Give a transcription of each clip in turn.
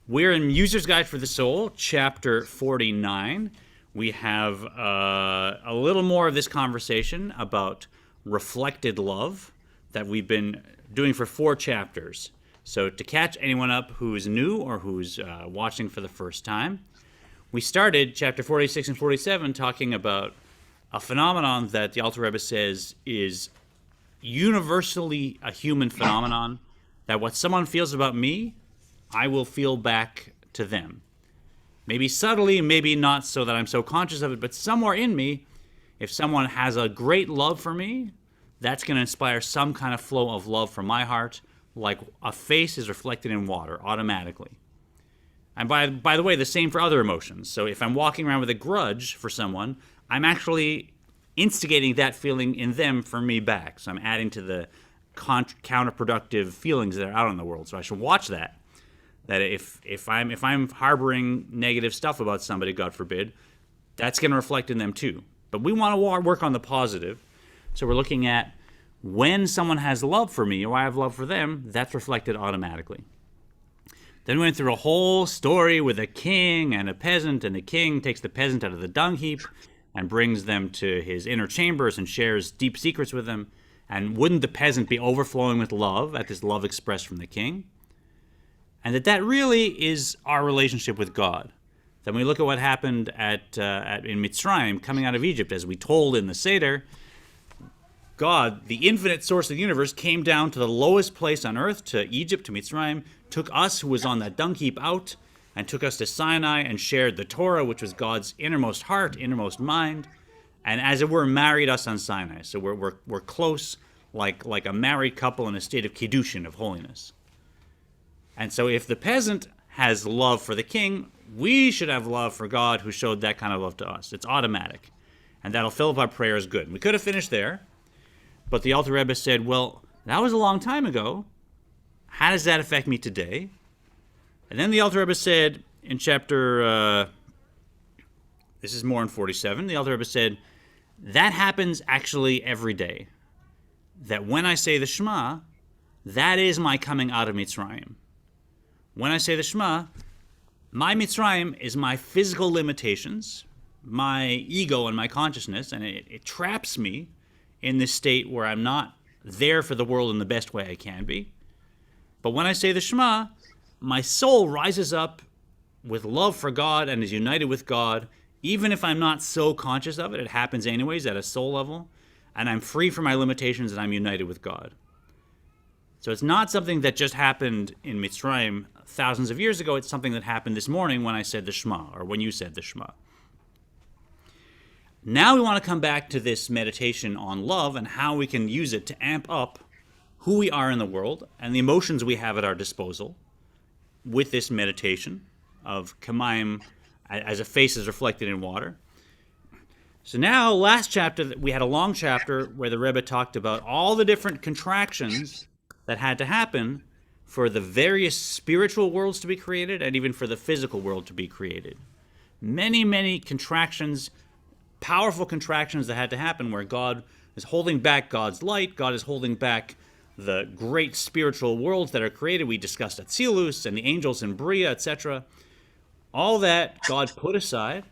We're in User's Guide for the Soul, chapter 49. We have a little more of this conversation about reflected love that we've been doing for 4 chapters. So to catch anyone up who's new or who's watching for the first time, we started chapter 46 and 47 talking about a phenomenon that the Alter Rebbe says is universally a human phenomenon, that what someone feels about me, I will feel back to them. Maybe subtly, maybe not so that I'm so conscious of it, but somewhere in me, if someone has a great love for me, that's going to inspire some kind of flow of love from my heart, like a face is reflected in water automatically. And by the way, the same for other emotions. So if I'm walking around with a grudge for someone, I'm actually instigating that feeling in them for me back. So I'm adding to the counterproductive feelings that are out in the world. So I should watch that. That if I'm harboring negative stuff about somebody, God forbid, that's going to reflect in them too. But we want to work on the positive. So we're looking at when someone has love for me or I have love for them, that's reflected automatically. Then we went through a whole story with a king and a peasant, and the king takes the peasant out of the dung heap and brings them to his inner chambers and shares deep secrets with them. And wouldn't the peasant be overflowing with love at this love expressed from the king? And that really is our relationship with God. Then we look at what happened in Mitzrayim, coming out of Egypt, as we told in the Seder. God, the infinite source of the universe, came down to the lowest place on earth, to Egypt, to Mitzrayim, took us, who was on that dung heap, out, and took us to Sinai and shared the Torah, which was God's innermost heart, innermost mind, and as it were, married us on Sinai. So we're close, like a married couple in a state of kiddushin, of holiness. And so if the peasant has love for the king, we should have love for God, who showed that kind of love to us. It's automatic. And that'll fill up our prayers good. We could have finished there, but the Alter Rebbe said, well, that was a long time ago. How does that affect me today? And then the Alter Rebbe said in chapter, this is more in 47, the Alter Rebbe said, that happens actually every day. That when I say the Shema, that is my coming out of Mitzrayim. When I say the Shema, my Mitzrayim is my physical limitations, my ego and my consciousness, and it traps me in this state where I'm not there for the world in the best way I can be. But when I say the Shema, my soul rises up with love for God and is united with God, even if I'm not so conscious of it. It happens anyways at a soul level, and I'm free from my limitations and I'm united with God. So it's not something that just happened in Mitzrayim thousands of years ago. It's something that happened this morning when I said the Shema, or when you said the Shema. Now we want to come back to this meditation on love and how we can use it to amp up who we are in the world and the emotions we have at our disposal with this meditation of Kamayim as a face is reflected in water. So now, last chapter, we had a long chapter where the Rebbe talked about all the different contractions that had to happen for the various spiritual worlds to be created and even for the physical world to be created. Many, many contractions, powerful contractions that had to happen where God is holding back God's light, God is holding back the great spiritual worlds that are created. We discussed Atzilus and the angels in Bria, etc. All that God put aside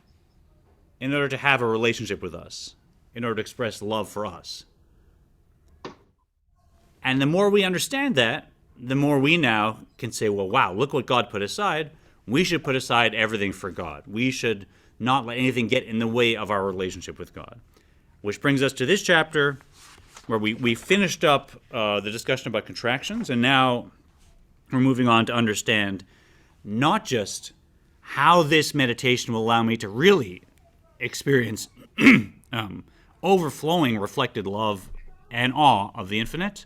in order to have a relationship with us, in order to express love for us. And the more we understand that, the more we now can say, well, wow, look what God put aside. We should put aside everything for God. We should not let anything get in the way of our relationship with God. Which brings us to this chapter where we finished up the discussion about contractions, and now we're moving on to understand not just how this meditation will allow me to really experience overflowing reflected love and awe of the infinite,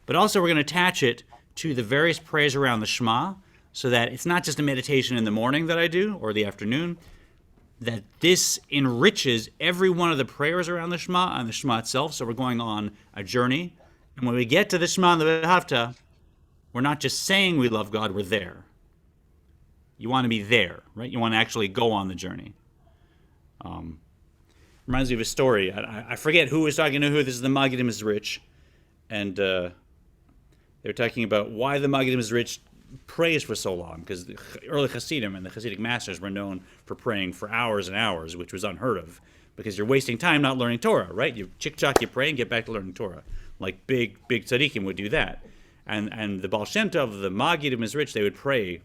but also we're going to attach it to the various prayers around the Shema, so that it's not just a meditation in the morning that I do, or the afternoon, that this enriches every one of the prayers around the Shema and the Shema itself. So we're going on a journey. And when we get to the Shema and the V'ahavta, we're not just saying we love God, we're there. You want to be there, right? You want to actually go on the journey. Reminds me of a story. I forget who was talking to who. This is the Maggid Mizrich. And they're talking about why the Maggid Mizrich prays for so long, because the early Hasidim and the Hasidic masters were known for praying for hours and hours, which was unheard of, because you're wasting time not learning Torah, right? You chick-chock, you pray, and get back to learning Torah. Like big tzaddikim would do that. And the Baal Shem Tov, the Magid of Mizrich, they would pray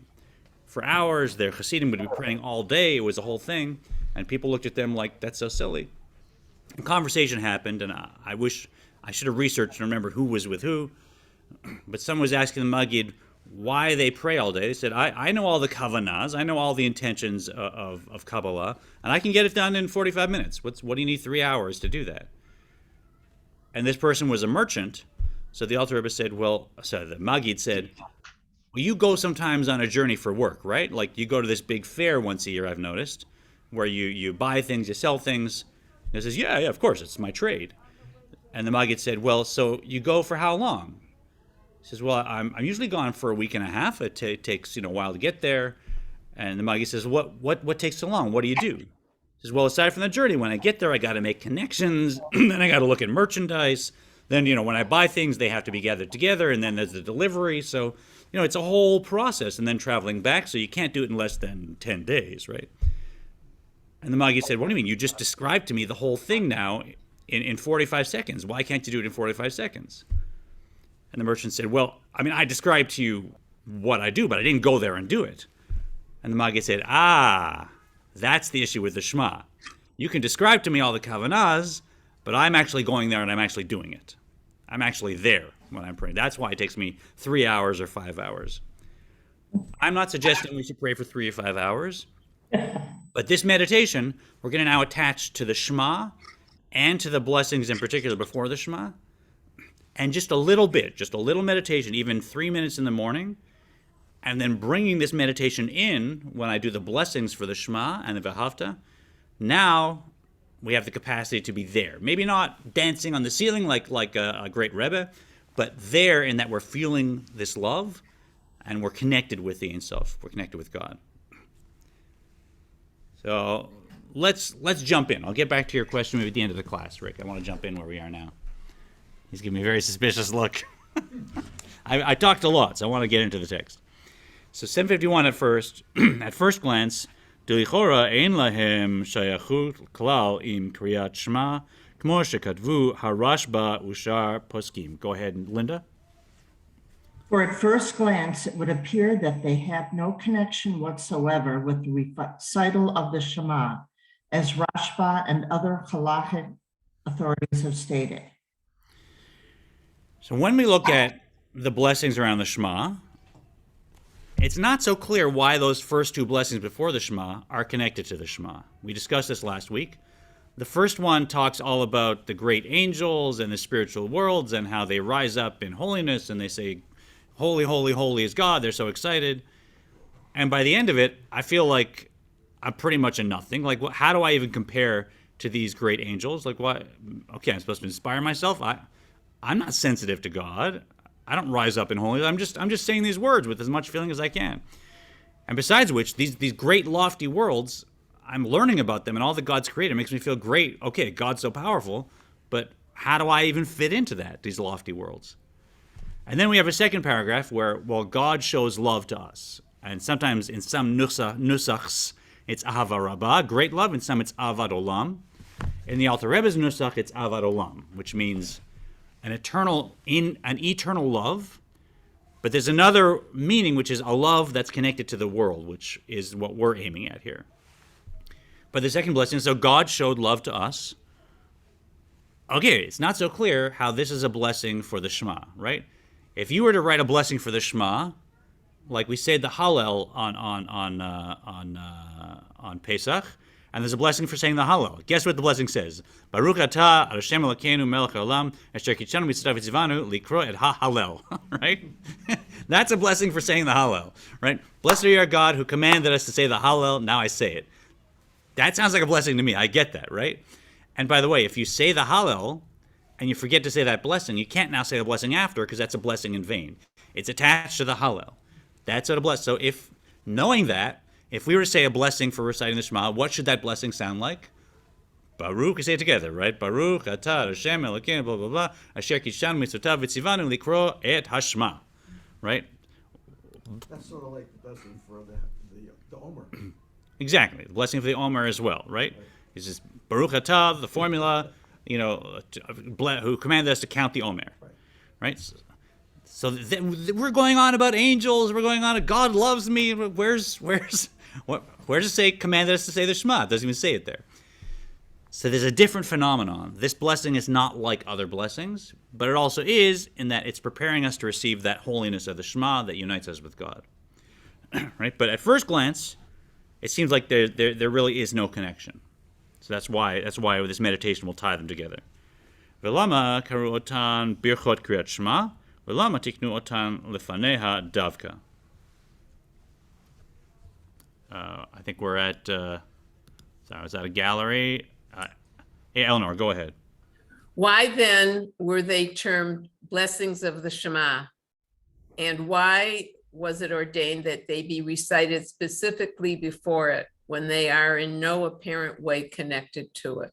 for hours. Their Hasidim would be praying all day. It was a whole thing. And people looked at them like, that's so silly. A conversation happened, and I wish I should have researched and remembered who was with who. But someone was asking the Magid why they pray all day. They said, I know all the kavanahs, I know all the intentions of Kabbalah, and I can get it done in 45 minutes. What do you need 3 hours to do that? And this person was a merchant. So the Alter Rebbe said, the Magid said, well, you go sometimes on a journey for work, right? Like you go to this big fair once a year, I've noticed, where you buy things, you sell things. And he says, yeah, of course, it's my trade. And the Magid said, well, so you go for how long? He says, well, I'm usually gone for a week and a half. It takes a while to get there. And the Magid says, what takes so long? What do you do? He says, well, aside from the journey, when I get there, I got to make connections. Then I got to look at merchandise. Then, when I buy things, they have to be gathered together. And then there's the delivery. So, it's a whole process. And then traveling back. So you can't do it in less than 10 days, right? And the Magid said, what do you mean? You just described to me the whole thing now in 45 seconds. Why can't you do it in 45 seconds? And the merchant said, well, I described to you what I do, but I didn't go there and do it. And the Magid said, that's the issue with the Shema. You can describe to me all the kavanahs, but I'm actually going there and I'm actually doing it. I'm actually there when I'm praying. That's why it takes me 3 hours or 5 hours. I'm not suggesting we should pray for 3 or 5 hours, but this meditation, we're going to now attach to the Shema and to the blessings in particular before the Shema. And just a little meditation, even 3 minutes in the morning, and then bringing this meditation in when I do the blessings for the Shema and the V'ahavta. Now we have the capacity to be there. Maybe not dancing on the ceiling like a great Rebbe, but there in that we're feeling this love and we're connected with the Ein Sof. We're connected with God. So let's jump in. I'll get back to your question maybe at the end of the class, Rick. I want to jump in where we are now. He's giving me a very suspicious look. I talked a lot, so I want to get into the text. So 751 at first glance, D'lichora ein lahem shayachut klal im kriyat shema, kmo shekatvu harashba ushar poskim. Go ahead, Linda. For at first glance, it would appear that they have no connection whatsoever with the recital of the Shema, as Rashba and other halachic authorities have stated. So when we look at the blessings around the Shema, it's not so clear why those first two blessings before the Shema are connected to the Shema. We discussed this last week. The first one talks all about the great angels and the spiritual worlds and how they rise up in holiness and they say, holy, holy, holy is God. They're so excited. And by the end of it, I feel like I'm pretty much a nothing. Like, how do I even compare to these great angels? Like, what? Okay, I'm supposed to inspire myself. I'm not sensitive to God. I don't rise up in holiness. I'm just saying these words with as much feeling as I can. And besides which, these great lofty worlds, I'm learning about them and all that God's created makes me feel great. Okay, God's so powerful, but how do I even fit into these lofty worlds? And then we have a second paragraph where, God shows love to us. And sometimes in some nusachs, it's ahava rabbah, great love, and some it's avad olam. In the Alter Rebbe's nusach, it's avad olam, which means an eternal love, but there's another meaning, which is a love that's connected to the world, which is what we're aiming at here. But the second blessing, so God showed love to us. Okay, it's not so clear how this is a blessing for the Shema, right? If you were to write a blessing for the Shema, like we say the Hallel on Pesach, and there's a blessing for saying the Hallel. Guess what the blessing says? Baruch atah Hashem Elokeinu melech haolam asher kitshanu mitzvotav v'tzivanu likro et ha-Hallel. Right? That's a blessing for saying the Hallel. Right? Blessed are you, our God, who commanded us to say the Hallel. Now I say it. That sounds like a blessing to me. I get that, right? And by the way, if you say the Hallel and you forget to say that blessing, you can't now say the blessing after because that's a blessing in vain. It's attached to the Hallel. That's what a blessing. So knowing that, if we were to say a blessing for reciting the Shema, what should that blessing sound like? Baruch, we say it together, right? Baruch atah Hashem Elokeinu blah blah blah asher kitshanu mitzvotav v'tzivanu likro et hashma, right? That's sort of like the blessing for the Omer. Exactly, the blessing for the Omer as well, right? It's just Baruch Atah, the formula, who commanded us to count the Omer, right? So we're going on about angels. We're going on. God loves me. Where's it say commanded us to say the Shema? It doesn't even say it there. So there's a different phenomenon. This blessing is not like other blessings, but it also is in that it's preparing us to receive that holiness of the Shema that unites us with God, right? But at first glance, it seems like there really is no connection. So that's why this meditation will tie them together. Velama karu otan birchot kriyat Shema, velama tiknu otan lefaneha davka. I think we're at. Sorry, was that a gallery? Hey, Eleanor, go ahead. Why then were they termed blessings of the Shema? And why was it ordained that they be recited specifically before it when they are in no apparent way connected to it?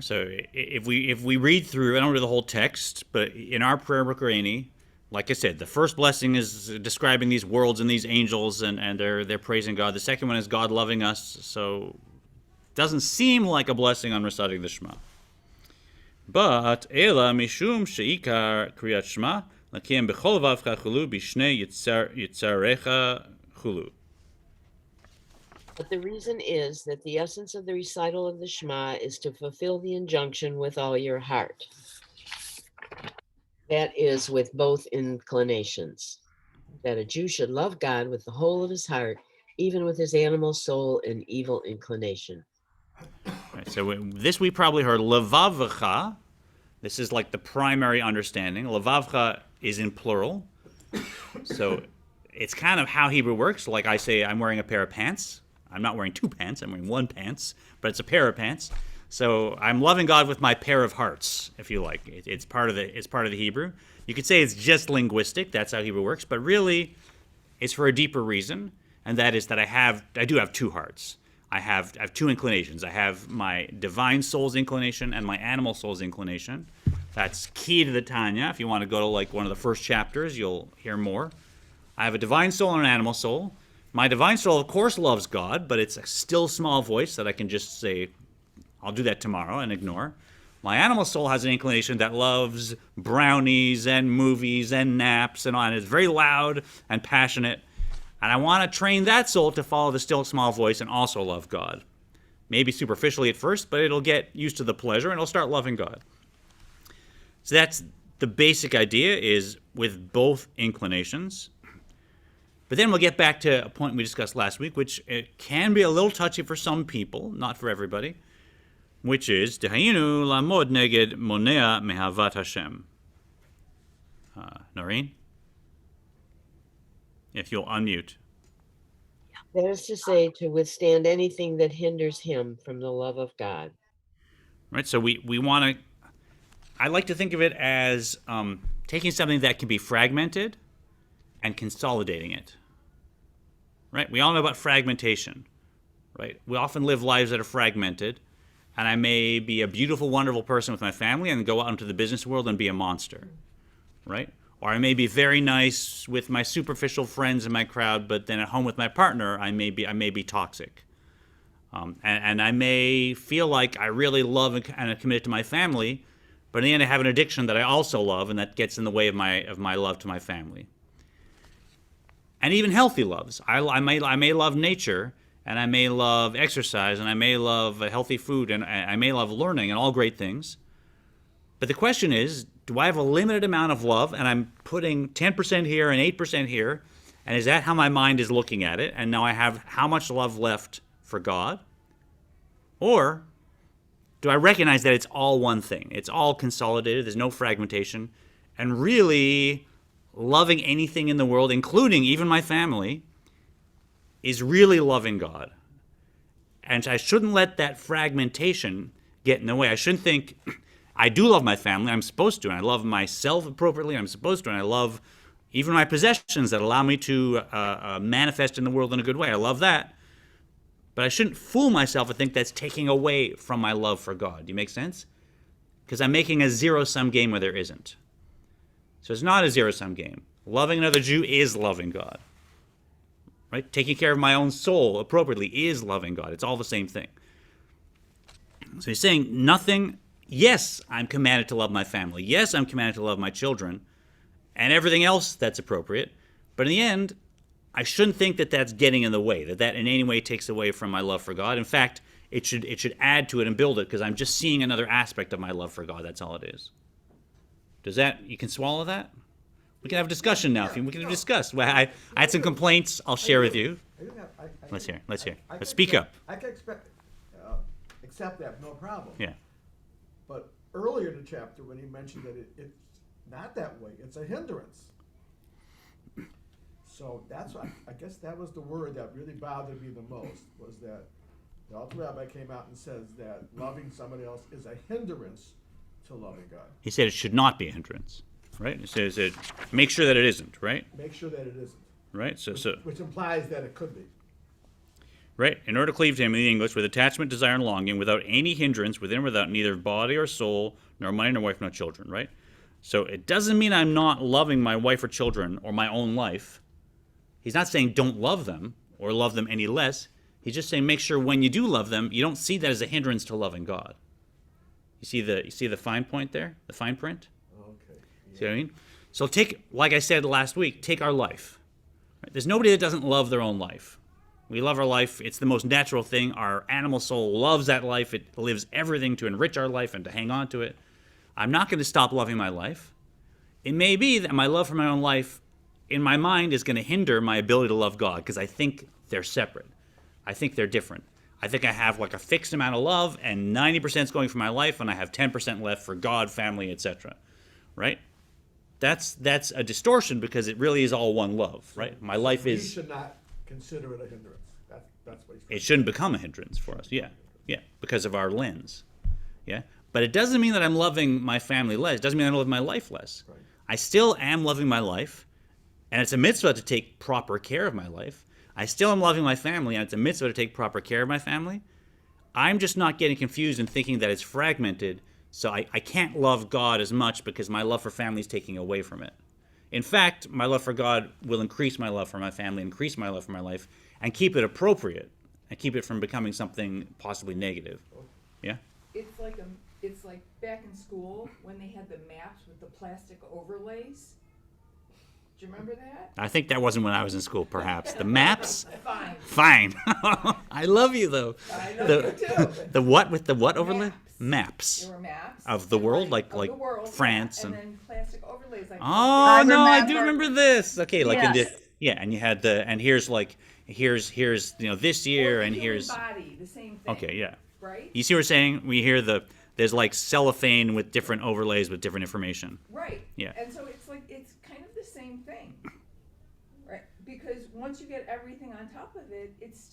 So if we read through, I don't read the whole text, but in our prayer book or any, like I said, the first blessing is describing these worlds and these angels, and they're praising God. The second one is God loving us. So it doesn't seem like a blessing on reciting the Shema. But Ela mishum sheikar kriyat Shema lakiem bechol vavcha chulu bishnei yitzarecha chulu. But the reason is that the essence of the recital of the Shema is to fulfill the injunction with all your heart. That is, with both inclinations. That a Jew should love God with the whole of his heart, even with his animal soul and evil inclination. Right, so this we probably heard, levavcha. This is like the primary understanding. Levavcha is in plural. So it's kind of how Hebrew works. Like I say, I'm wearing a pair of pants. I'm not wearing two pants, I'm wearing one pants, but it's a pair of pants. So I'm loving God with my pair of hearts, if you like. It's part of the Hebrew. You could say it's just linguistic, that's how Hebrew works, but really it's for a deeper reason, and that is that I do have two hearts. I have two inclinations. I have my divine soul's inclination and my animal soul's inclination. That's key to the Tanya. If you want to go to like one of the first chapters, you'll hear more. I have a divine soul and an animal soul. My divine soul, of course, loves God, but it's a still small voice that I can just say, I'll do that tomorrow and ignore. My animal soul has an inclination that loves brownies and movies and naps and on. It's very loud and passionate. And I want to train that soul to follow the still small voice and also love God. Maybe superficially at first, but it'll get used to the pleasure and it'll start loving God. So that's the basic idea, is with both inclinations. But then we'll get back to a point we discussed last week, which it can be a little touchy for some people, not for everybody, which is Dehayinu lamod neged monea mehavat Hashem. Noreen? If you'll unmute. That is to say, to withstand anything that hinders him from the love of God. Right, so we want to, I like to think of it as taking something that can be fragmented and consolidating it. Right? We all know about fragmentation, right? We often live lives that are fragmented, and I may be a beautiful, wonderful person with my family and go out into the business world and be a monster, right? Or I may be very nice with my superficial friends in my crowd, but then at home with my partner, I may be toxic. And I may feel like I really love and am committed to my family, but in the end I have an addiction that I also love, and that gets in the way of my love to my family. And even healthy loves. I may love nature, and I may love exercise, and I may love healthy food, and I may love learning, and all great things. But the question is, do I have a limited amount of love, and I'm putting 10% here and 8% here, and is that how my mind is looking at it? And now I have how much love left for God? Or do I recognize that it's all one thing? It's all consolidated, there's no fragmentation, and really loving anything in the world, including even my family, is really loving God. And I shouldn't let that fragmentation get in the way. I shouldn't think, I do love my family, I'm supposed to, and I love myself appropriately, I'm supposed to, and I love even my possessions that allow me to manifest in the world in a good way. I love that. But I shouldn't fool myself and think that's taking away from my love for God. Do you make sense? Because I'm making a zero-sum game where there isn't. So it's not a zero-sum game. Loving another Jew is loving God. right? Taking care of my own soul appropriately is loving God. It's all the same thing. So he's saying nothing. Yes, I'm commanded to love my family. Yes, I'm commanded to love my children and everything else that's appropriate. But in the end, I shouldn't think that that's getting in the way, that in any way takes away from my love for God. In fact, it should add to it and build it, because I'm just seeing another aspect of my love for God. That's all it is. Does that, you can swallow that? We can have a discussion now. We can discuss. Well, I had some complaints I'll share with you. Let's hear. Let's speak up. I can accept that, no problem. Yeah. But earlier in the chapter, when he mentioned that it's not that way, it's a hindrance. So that's why, I guess that was the word that really bothered me the most, was that the Alter Rabbi came out and says that loving somebody else is a hindrance to loving God. He said it should not be a hindrance, right? He says it, make sure that it isn't, right? Make sure that it isn't. Right? Which implies that it could be. Right? In order to cleave to him in the English with attachment, desire, and longing, without any hindrance, within or without neither body or soul, nor money, nor wife, nor children, right? So it doesn't mean I'm not loving my wife or children or my own life. He's not saying don't love them or love them any less. He's just saying make sure when you do love them, you don't see that as a hindrance to loving God. You see the fine point there? The fine print? Okay. Yeah. See what I mean? So take, like I said last week, take our life. Right? There's nobody that doesn't love their own life. We love our life. It's the most natural thing. Our animal soul loves that life. It lives everything to enrich our life and to hang on to it. I'm not going to stop loving my life. It may be that my love for my own life, in my mind, is going to hinder my ability to love God, because I think they're separate. I think they're different. I think I have like a fixed amount of love, and 90% is going for my life, and I have 10% left for God, family, etc. Right? That's a distortion, because it really is all one love, right? My life We is... should not consider it a hindrance. That's what he's It shouldn't become a hindrance for us, yeah, because of our lens, yeah. But it doesn't mean that I'm loving my family less. It doesn't mean I love my life less. Right. I still am loving my life, and it's a mitzvah to take proper care of my life. I still am loving my family, and it's a mitzvah to take proper care of my family. I'm just not getting confused and thinking that it's fragmented, so I can't love God as much because my love for family is taking away from it. In fact, my love for God will increase my love for my family, increase my love for my life, and keep it appropriate, and keep it from becoming something possibly negative. Yeah? It's like back in school when they had the maps with the plastic overlays. Do you remember that? I think that wasn't when I was in school, perhaps. The maps? Fine. Fine. I love you, though. I know you too. The what with the what overlay? Maps. There were maps Of the world, like of the world, France and and... then plastic overlays. Like Oh, no, I do remember. remember this. Okay, like in the... Yes. Yeah, and you had the... And here's this year, or the and human here's... body, the same thing. Okay, yeah. Right. You see what we're saying? We hear there's like cellophane with different overlays with different information. Right. Yeah. And so it's kind of the same thing, right? Because once you get everything on top of it, it's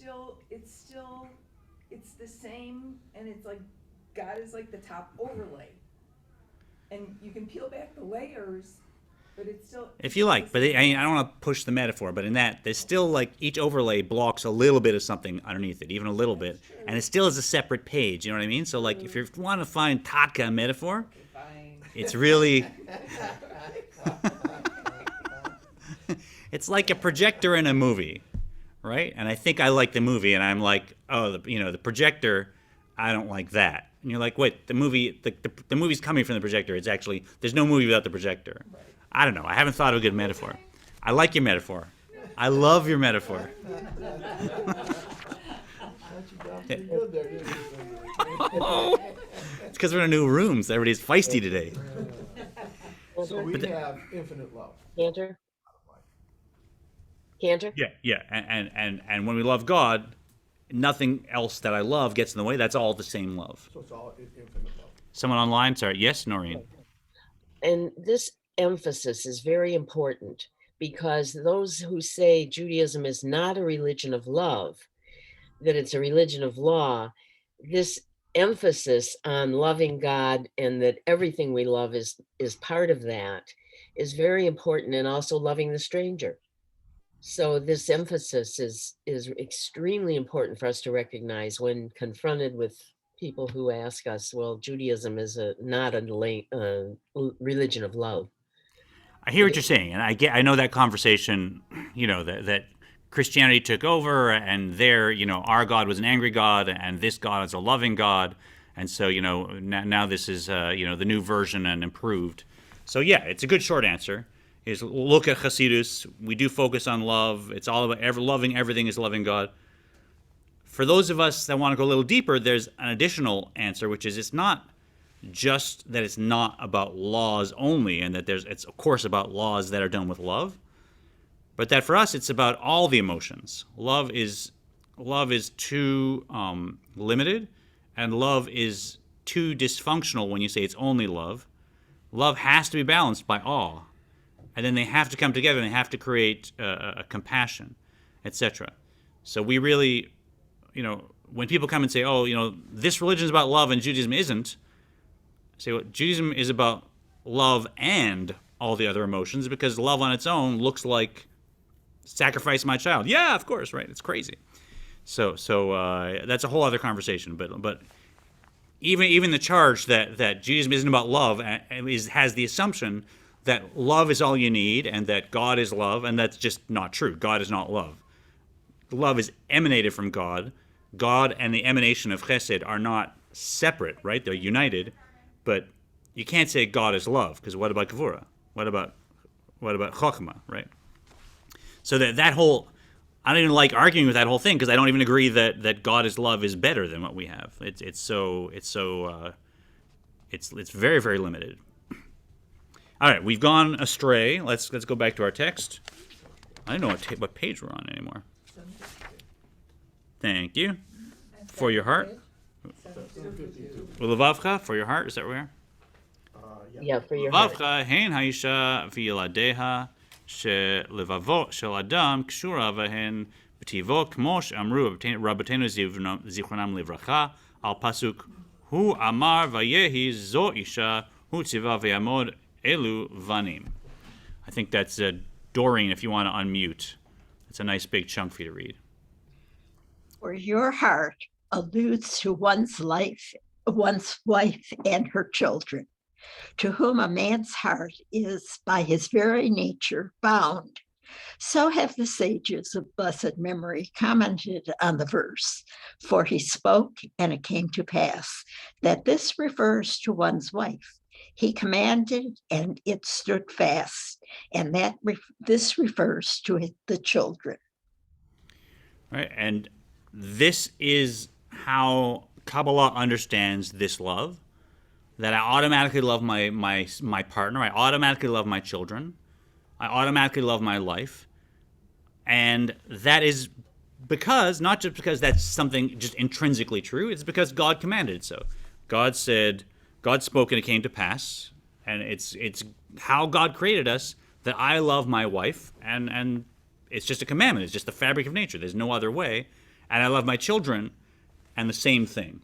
the same, and it's like God is like the top overlay, and you can peel back the layers, but it's still. If you like, but I don't want to push the metaphor, but in that, there's still like each overlay blocks a little bit of something underneath it, even a little bit, and it still is a separate page. You know what I mean? So like, if you want to find Tatka metaphor, Fine. it's really, it's like a projector in a movie, right? And I think I like the movie, and I'm like, oh, the projector, I don't like that. And you're like, wait, the movie's coming from the projector. It's actually, there's no movie without the projector. Right. I don't know. I haven't thought of a good metaphor. I like your metaphor. I love your metaphor. Pretty good there, didn't It's because we're in a new room, so everybody's feisty today. you? So we have infinite love. Cantor? Cantor? Yeah. And when we love God, nothing else that I love gets in the way. That's all the same love. So it's all infinite love. Someone online? Sorry. Yes, Noreen? And this emphasis is very important, because those who say Judaism is not a religion of love, that it's a religion of law, this emphasis on loving God and that everything we love is part of that is very important, and also loving the stranger. So this emphasis is extremely important for us to recognize when confronted with people who ask us, well, Judaism is not a religion of love. I hear what you're saying, and I know that conversation, that Christianity took over, and there, our God was an angry God, and this God is a loving God, and so, now this is, the new version and improved. So yeah, it's a good short answer. Is look at Hasidus. We do focus on love. It's all about loving everything is loving God. For those of us that want to go a little deeper, there's an additional answer, which is it's not just that it's not about laws only, and that it's of course about laws that are done with love, but that for us it's about all the emotions. Love is too limited, and love is too dysfunctional when you say it's only love. Love has to be balanced by awe, and then they have to come together and they have to create a compassion, etc. So we really, when people come and say, oh, this religion is about love and Judaism isn't, I say, well, Judaism is about love and all the other emotions, because love on its own looks like sacrifice my child. Yeah, of course, right? It's crazy. So that's a whole other conversation. But even the charge that Judaism isn't about love has the assumption that love is all you need and that God is love, and that's just not true. God is not love. Love is emanated from God. God and the emanation of Chesed are not separate, right? They're united. But you can't say God is love, because what about Gevurah? What about Chokhmah, right? So that whole, I don't even like arguing with that whole thing, because I don't even agree that God is love is better than what we have. It's very, very limited. All right, we've gone astray. Let's go back to our text. I don't know what page we're on anymore. Thank you. For your heart. Ulavavcha, for your heart. Is that where we are? Yeah, for your heart. Ulavavcha, hein haisha v'yiladeha שלבבות של אדם קשורה בהן בטיבו, כמו שאמרו רבותינו זיכרונם לברכה, על פסוק, הוא אמר ויהי זו אישה, הוא ציווה ויעמוד אלו בנים. I think that's Doreen, if you want to unmute. It's a nice big chunk for you to read. For your heart alludes to one's life, one's wife and her children, to whom a man's heart is by his very nature bound. So have the sages of blessed memory commented on the verse, for he spoke and it came to pass, that this refers to one's wife. He commanded and it stood fast, and this refers to the children. Right, and this is how Kabbalah understands this love. That I automatically love my partner, I automatically love my children, I automatically love my life. And that is because, not just because that's something just intrinsically true, it's because God commanded it so. God spoke and it came to pass, and it's how God created us that I love my wife, and it's just a commandment, it's just the fabric of nature, there's no other way. And I love my children, and the same thing.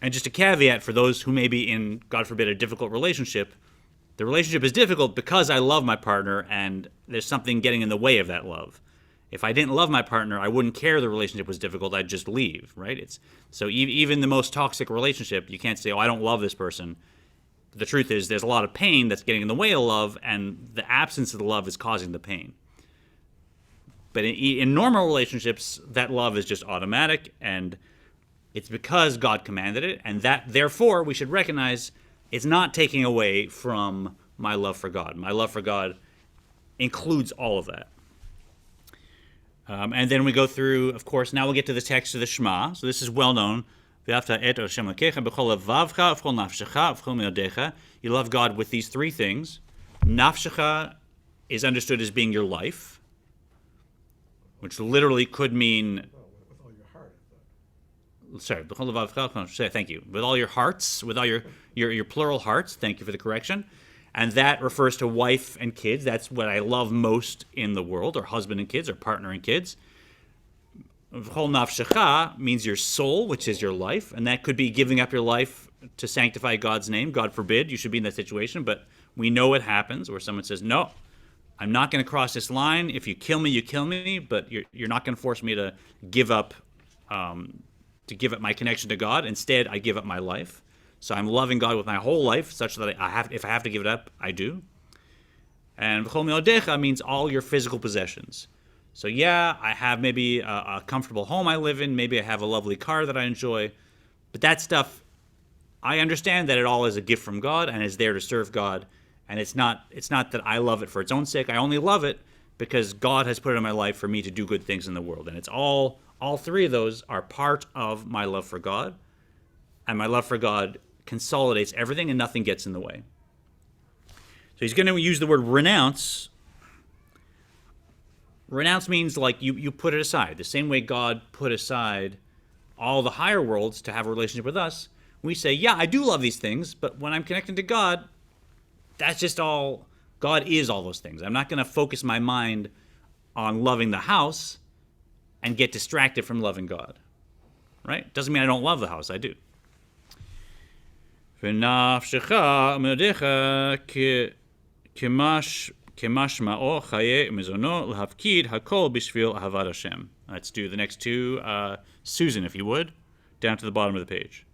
And just a caveat for those who may be in, God forbid, a difficult relationship, the relationship is difficult because I love my partner and there's something getting in the way of that love. If I didn't love my partner, I wouldn't care the relationship was difficult, I'd just leave, right? So even the most toxic relationship, you can't say, oh, I don't love this person. The truth is there's a lot of pain that's getting in the way of love, and the absence of the love is causing the pain. But in normal relationships, that love is just automatic, and it's because God commanded it, and that, therefore, we should recognize it's not taking away from my love for God. My love for God includes all of that. And then we go through, of course, now we'll get to the text of the Shema. So this is well known. You love God with these three things. Nafshecha is understood as being your life, which literally could mean... With all your heart. Sorry, thank you. With all your hearts, with all your plural hearts, thank you for the correction. And that refers to wife and kids. That's what I love most in the world, or husband and kids, or partner and kids. V'chol nafshecha means your soul, which is your life, and that could be giving up your life to sanctify God's name. God forbid you should be in that situation, but we know it happens where someone says, no, I'm not going to cross this line. If you kill me, you kill me, but you're not going to force me to give up my connection to God. Instead, I give up my life. So I'm loving God with my whole life, such that if I have to give it up, I do. And v'chol me'odecha means all your physical possessions. So yeah, I have maybe a comfortable home I live in. Maybe I have a lovely car that I enjoy. But that stuff, I understand that it all is a gift from God and is there to serve God. And it's not that I love it for its own sake. I only love it because God has put it in my life for me to do good things in the world. And it's all three of those are part of my love for God. And my love for God consolidates everything and nothing gets in the way. So he's going to use the word renounce. Renounce means like you put it aside. The same way God put aside all the higher worlds to have a relationship with us, we say, yeah, I do love these things, but when I'm connected to God, that's just all, God is all those things. I'm not going to focus my mind on loving the house and get distracted from loving God. Right? Doesn't mean I don't love the house, I do. Let's do the next two. Susan, if you would, down to the bottom of the page.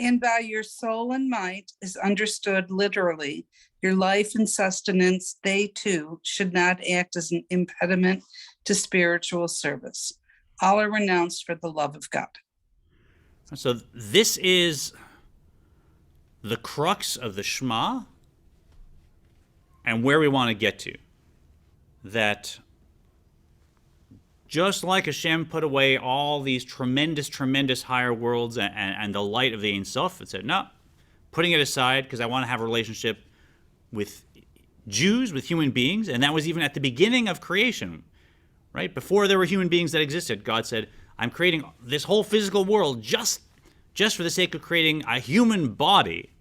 And by your soul and might is understood literally. Your life and sustenance, they too should not act as an impediment to spiritual service. All are renounced for the love of God. So this is the crux of the Shema and where we want to get to. That just like Hashem put away all these tremendous higher worlds and the light of the Ein Sof, it said, no, putting it aside because I want to have a relationship with Jews, with human beings, and that was even at the beginning of creation, right? Before there were human beings that existed, God said, I'm creating this whole physical world just for the sake of creating a human body.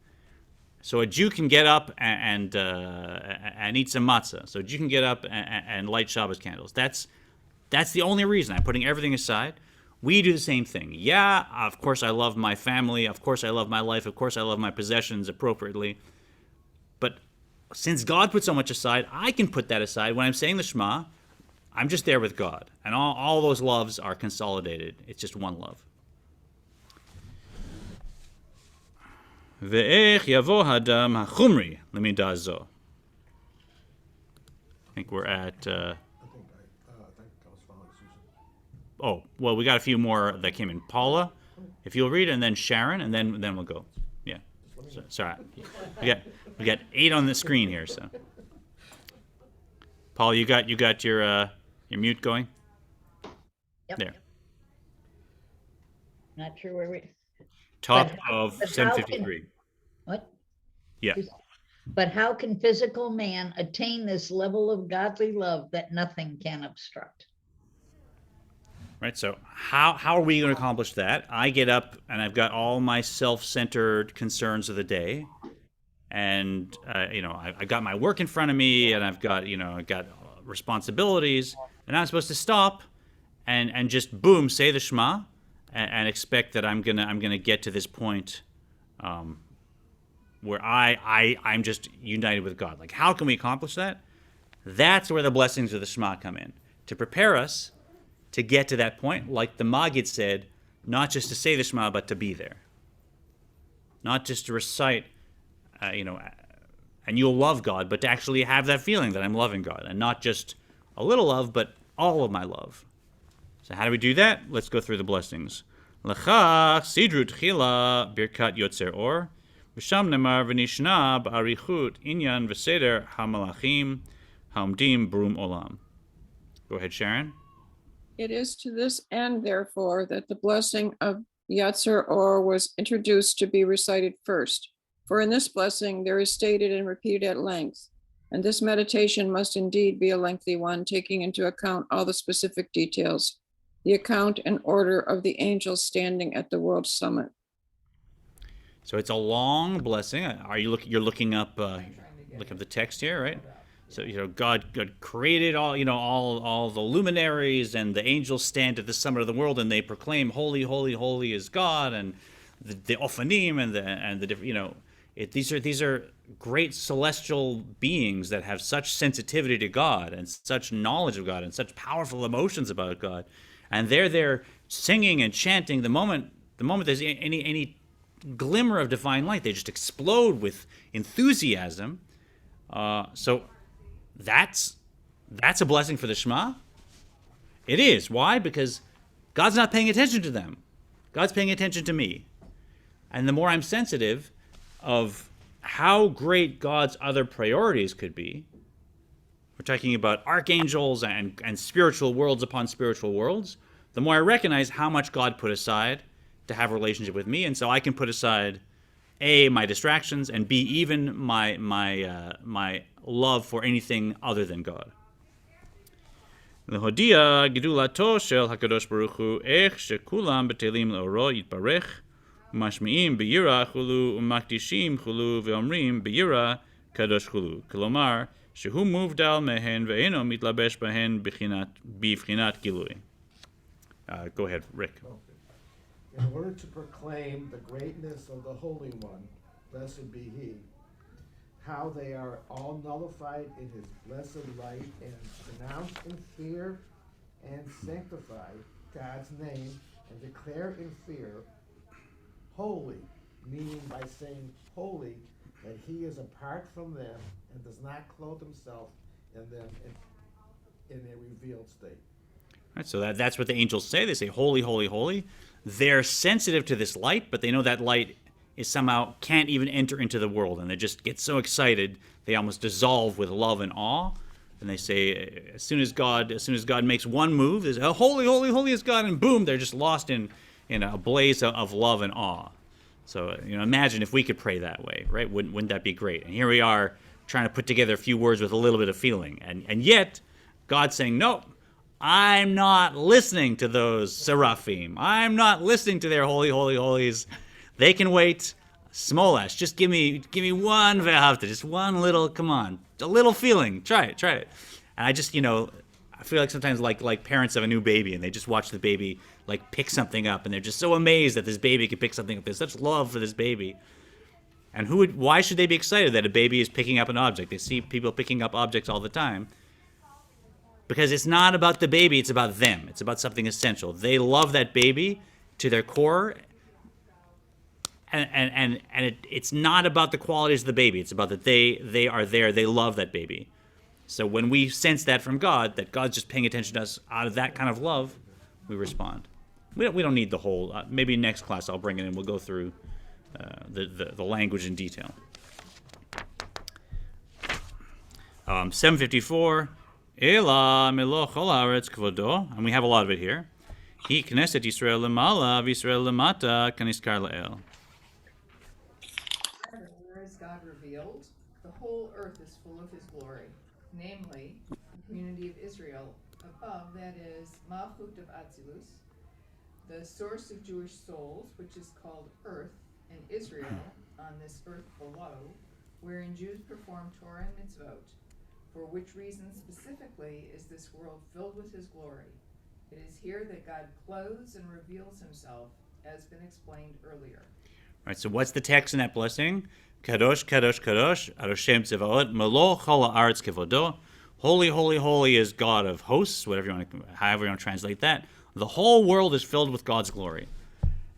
So a Jew can get up and eat some matzah. So a Jew can get up and light Shabbos candles. That's the only reason. I'm putting everything aside. We do the same thing. Yeah, of course I love my family. Of course I love my life. Of course I love my possessions appropriately. But since God put so much aside, I can put that aside. When I'm saying the Shema, I'm just there with God. And all those loves are consolidated. It's just one love. Ve'ech yavo hadam hachumri lemidah zo. I think we're at... Oh, well, we got a few more that came in. Paula, if you'll read, and then Sharon, and then we'll go. Yeah. So, sorry. We got 8 on the screen here, so. Paul, you got your mute going? Yep. There. Not sure where we. Top But of how can- 753. What? Yeah. But how can physical man attain this level of godly love that nothing can obstruct? Right, so how are we going to accomplish that? I get up and I've got all my self-centered concerns of the day, and I've got my work in front of me, and I've got responsibilities, and I'm supposed to stop and just boom, say the Shema, and expect that I'm gonna get to this point where I'm just united with God. Like, how can we accomplish that? That's where the blessings of the Shema come in, to prepare us to get to that point, like the Maggid said, not just to say the Shema, but to be there. Not just to recite, and you'll love God, but to actually have that feeling that I'm loving God, and not just a little love, but all of my love. So how do we do that? Let's go through the blessings. L'cha sidru tchila birkat yotzer or, v'sham nemar v'nishna ba'arichut inyan v'seder hamalachim haomdim brum olam. Go ahead, Sharon. It is to this end, therefore, that the blessing of Yatzer Or was introduced to be recited first. For in this blessing, there is stated and repeated at length, and this meditation must indeed be a lengthy one, taking into account all the specific details, the account and order of the angels standing at the world summit. So it's a long blessing. You're looking up the text here, right? So, God created all the luminaries, and the angels stand at the summit of the world, and they proclaim, "Holy, holy, holy is God," and the Ophanim and the different, these are great celestial beings that have such sensitivity to God and such knowledge of God and such powerful emotions about God, and they're there singing and chanting. The moment there's any glimmer of divine light, they just explode with enthusiasm. So that's That's a blessing for the Shema? It is. Why? Because God's not paying attention to them. God's paying attention to me. And the more I'm sensitive of how great God's other priorities could be, we're talking about archangels and spiritual worlds upon spiritual worlds, the more I recognize how much God put aside to have a relationship with me. And so I can put aside A, my distractions, and B, even my love for anything other than God. להודיע גדולתו של הקדוש ברוך הוא איך שכולם בטלים לאורו יתברך ומשמיעים ביראה חולו ומקדישים חולו ואומרים ביראה קדוש חולו. כלומר שהוא מובדל מהן ואינו מתלבש בהן בבחינת גילוי. Go ahead, Rick. In order to proclaim the greatness of the Holy One, blessed be He, how they are all nullified in His blessed light and pronounced in fear and sanctify God's name and declare in fear, holy, meaning by saying holy, that He is apart from them and does not clothe Himself in them in a revealed state. Right, so that's what the angels say. They say, holy, holy, holy. They're sensitive to this light, but they know that light is somehow can't even enter into the world. And they just get so excited, they almost dissolve with love and awe. And they say, as soon as God makes one move, they say, oh, holy, holy, holy is God. And boom, they're just lost in a blaze of love and awe. So, imagine if we could pray that way, right? Wouldn't that be great? And here we are trying to put together a few words with a little bit of feeling. And yet, God's saying, no, I'm not listening to those seraphim. I'm not listening to their holy, holy, holies. They can wait. Smolash, just give me one ve'ahavta, just one little, come on, a little feeling. Try it. And I just, I feel like sometimes like parents of a new baby, and they just watch the baby like pick something up, and they're just so amazed that this baby can pick something up. There's such love for this baby. And why should they be excited that a baby is picking up an object? They see people picking up objects all the time. Because it's not about the baby, it's about them. It's about something essential. They love that baby to their core, and it's not about the qualities of the baby. It's about that they are there, they love that baby. So when we sense that from God, that God's just paying attention to us out of that kind of love, we respond. We don't need the whole, maybe next class I'll bring it in, we'll go through the language in detail. 754. Ela melo chol haaretz kvodo, and we have a lot of it here. Hi knesset Yisrael lemala v'Yisrael lemata kaniskar la'el. Where is God revealed? The whole earth is full of His glory, namely the community of Israel above, that is Malchut of Atzilus, the source of Jewish souls, which is called earth, and Israel on this earth below, wherein Jews perform Torah and mitzvot. For which reason specifically is this world filled with His glory? It is here that God clothes and reveals Himself, as been explained earlier. All right, so what's the text in that blessing? Kadosh, kadosh, kadosh, Adoshem tzevaot, melo chol haaretz kevodo. Holy, holy, holy is God of hosts, however you want to translate that. The whole world is filled with God's glory.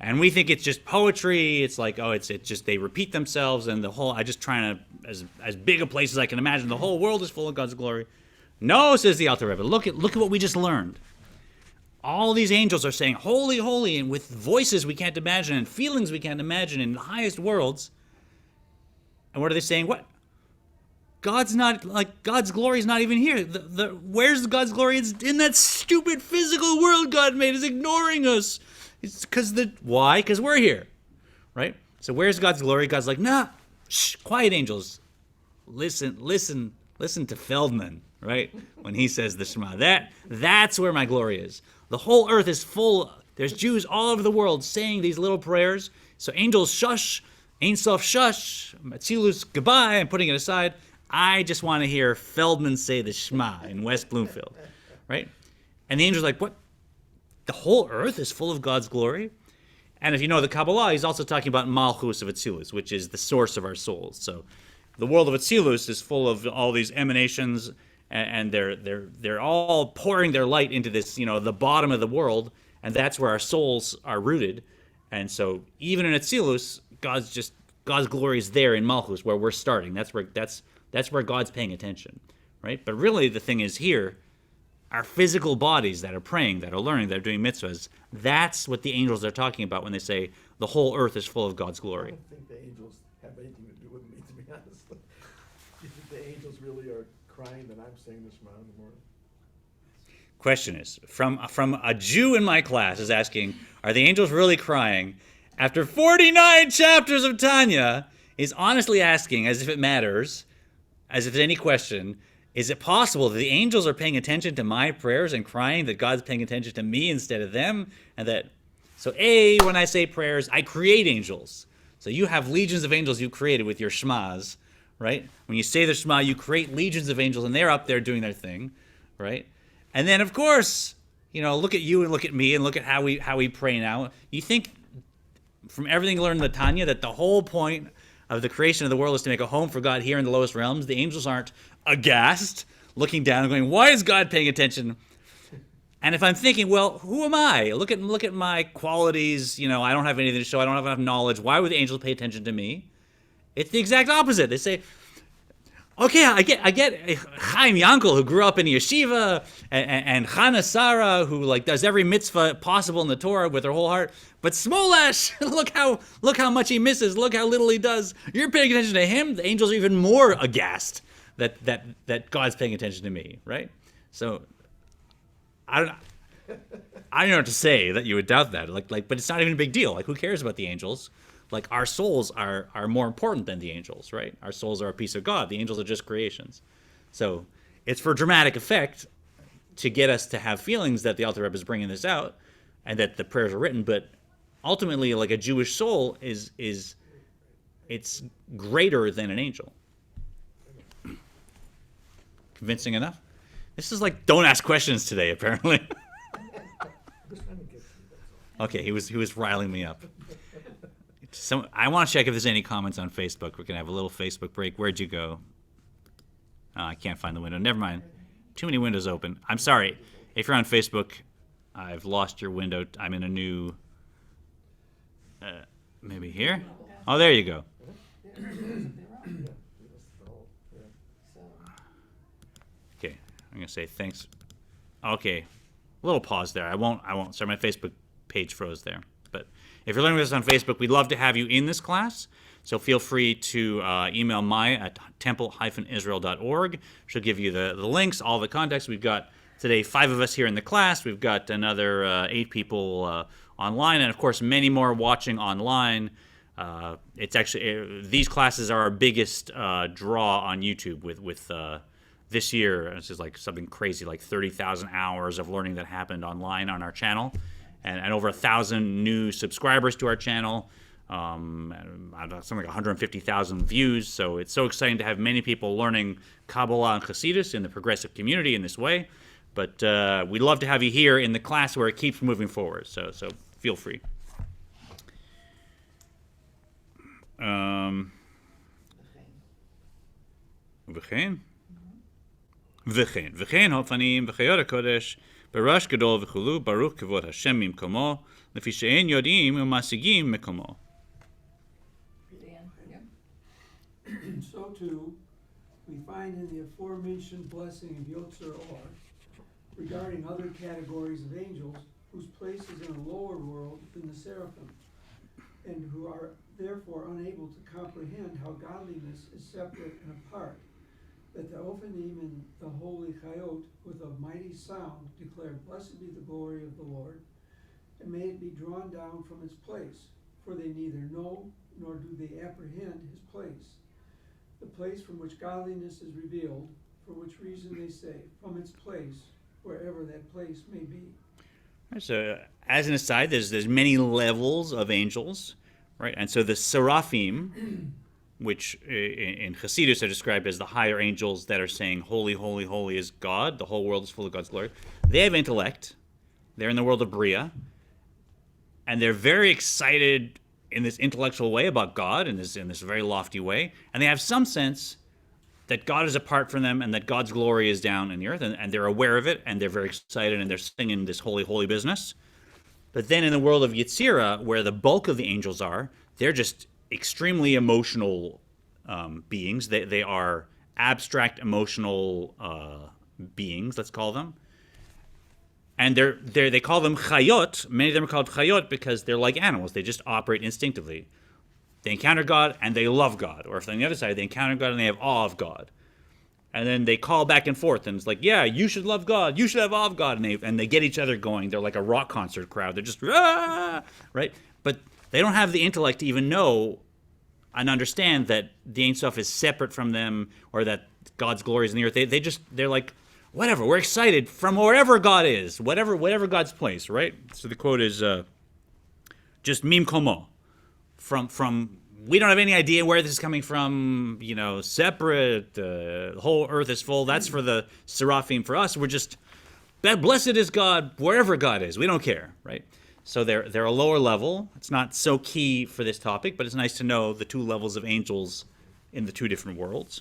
And we think it's just poetry. It's like, it's just they repeat themselves, and the whole, I just trying to, as big a place as I can imagine, the whole world is full of God's glory. No, says the Alter Rebbe, look at what we just learned. All these angels are saying, holy, holy, and with voices we can't imagine, and feelings we can't imagine in the highest worlds. And what are they saying? What? God's glory is not even here. Where's God's glory? It's in that stupid physical world God made. It's ignoring us. It's why? Because we're here, right? So where's God's glory? God's like, nah, shh, quiet, angels. Listen to Feldman, right? When he says the Shema, that's where my glory is. The whole earth is full. There's Jews all over the world saying these little prayers. So angels shush, Ein Sof shush, Atzilus goodbye. I'm putting it aside. I just want to hear Feldman say the Shema in West Bloomfield, right? And the angel's like, what? The whole earth is full of God's glory? And if you know the Kabbalah, he's also talking about Malchus of Atzilus, which is the source of our souls. So the world of Atzilus is full of all these emanations, and they're all pouring their light into this, the bottom of the world, and that's where our souls are rooted. And so even in Atzilus, God's glory is there in Malchus, where we're starting. That's where God's paying attention. right? But really the thing is here, our physical bodies that are praying, that are learning, that are doing mitzvahs, that's what the angels are talking about when they say the whole earth is full of God's I glory. don't think the angels have anything to do with me, to be honest. You think the angels really are crying that I'm saying this Shema in the morning? Question is, from a Jew in my class is asking, are the angels really crying? After 49 chapters of Tanya, is honestly asking, as if it matters, as if there's any question, is it possible that the angels are paying attention to my prayers and crying that God's paying attention to me instead of them? And that, so when I say prayers, I create angels. So you have legions of angels you created with your Shmas, right? When you say the Shema, you create legions of angels and they're up there doing their thing, right? And then, of course, look at you and look at me and look at how we pray now. You think from everything you learned in the Tanya that the whole point of the creation of the world is to make a home for God here in the lowest realms? The angels aren't aghast, looking down and going, why is God paying attention? And if I'm thinking, well, who am I? Look at my qualities. I don't have anything to show. I don't have enough knowledge. Why would the angels pay attention to me? It's the exact opposite. They say, okay, I get Chaim Yankel, who grew up in yeshiva, and Chana Sarah, who does every mitzvah possible in the Torah with her whole heart. But Smolash, look how much he misses. Look how little he does. You're paying attention to him. The angels are even more aghast that God's paying attention to me, right? So I don't know what to say that you would doubt that. But it's not even a big deal. Who cares about the angels? Our souls are more important than the angels, right? Our souls are a piece of God. The angels are just creations. So it's for dramatic effect to get us to have feelings that the Alter Rebbe is bringing this out and that the prayers are written. But ultimately, a Jewish soul it's greater than an angel. Convincing enough? This is don't ask questions today, apparently. Okay, he was riling me up. I want to check if there's any comments on Facebook. We're going to have a little Facebook break. Where'd you go? Oh, I can't find the window. Never mind. Too many windows open. I'm sorry. If you're on Facebook, I've lost your window. I'm in a new... maybe here? Oh, there you go. Okay, I'm going to say thanks. Okay, a little pause there. I won't. Sorry, my Facebook page froze there. But if you're learning this on Facebook, we'd love to have you in this class. So feel free to email Maya at temple-israel.org. She'll give you the links, all the context. We've got today 5 of us here in the class. We've got another 8 people online, and of course many more watching online. It's actually these classes are our biggest draw on YouTube with this year. This is something crazy, 30,000 hours of learning that happened online on our channel. And over 1,000 new subscribers to our channel, something like 150,000 views. So it's so exciting to have many people learning Kabbalah and Hasidus in the progressive community in this way. But we'd love to have you here in the class where it keeps moving forward. So feel free. וכן הופנים וחיות הקודש בראש גדול וכולו ברוך כבוד השם ממקומו לפי שאין יודעים ומשיגים מקומו. So too, we find in the aforementioned blessing of Yotzer Or regarding other categories of angels whose place is in a lower world than the seraphim, and who are therefore unable to comprehend how godliness is separate and apart, that the Ophanim and the holy Chayot with a mighty sound declare, blessed be the glory of the Lord, and may it be drawn down from its place, for they neither know nor do they apprehend his place, the place from which godliness is revealed, for which reason they say, from its place, wherever that place may be. So, as an aside, there's many levels of angels, right? And so the seraphim, which in Hasidus are described as the higher angels that are saying, holy, holy, holy is God, the whole world is full of God's glory. They have intellect. They're in the world of Bria. And they're very excited in this intellectual way about God, in this very lofty way. And they have some sense that God is apart from them and that God's glory is down in the earth. And they're aware of it, and they're very excited, and they're singing this holy, holy business. But then in the world of Yetzirah, where the bulk of the angels are, they're just extremely emotional beings. They are abstract emotional beings, let's call them. And they call them chayot. Many of them are called chayot because they're like animals. They just operate instinctively. They encounter God and they love God. Or if on the other side, they encounter God and they have awe of God. And then they call back and forth, and it's like, yeah, you should love God, you should have awe of God, and they get each other going. They're like a rock concert crowd. They're just, right? But they don't have the intellect to even know and understand that the Ein Sof is separate from them, or that God's glory is in the earth. They're like, whatever, we're excited from wherever God is, whatever God's place, right? So the quote is just mim komo, from we don't have any idea where this is coming from, separate, the whole earth is full. That's for the seraphim. For us, we're just, blessed is God wherever God is. We don't care, right? So they're a lower level. It's not so key for this topic, but it's nice to know the two levels of angels in the two different worlds.